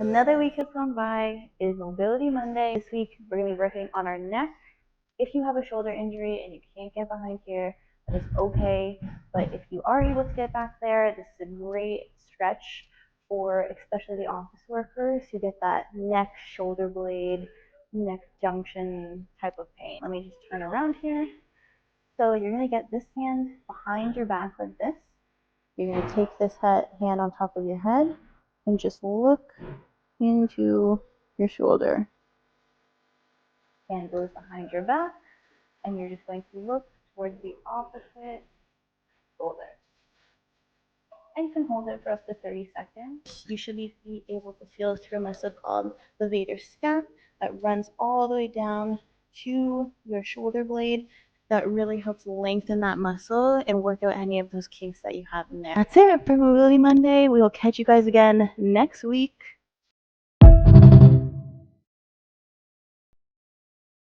Another week has gone by. It is Mobility Monday. This week we're going to be working on our neck. If you have a shoulder injury and you can't get behind here, that is okay. But if you are able to get back there, this is a great stretch for especially the office workers who get that neck, shoulder blade, neck junction type of pain. Let me just turn around here. So you're going to get this hand behind your back like this. You're going to take this hand on top of your head and just look into your shoulder. Hand goes behind your back, and you're just going to look towards the opposite shoulder. And you can hold it for up to 30 seconds. You should be able to feel through a muscle called the levator scap that runs all the way down to your shoulder blade. That really helps lengthen that muscle and work out any of those kinks that you have in there. That's it for Mobility Monday. We will catch you guys again next week.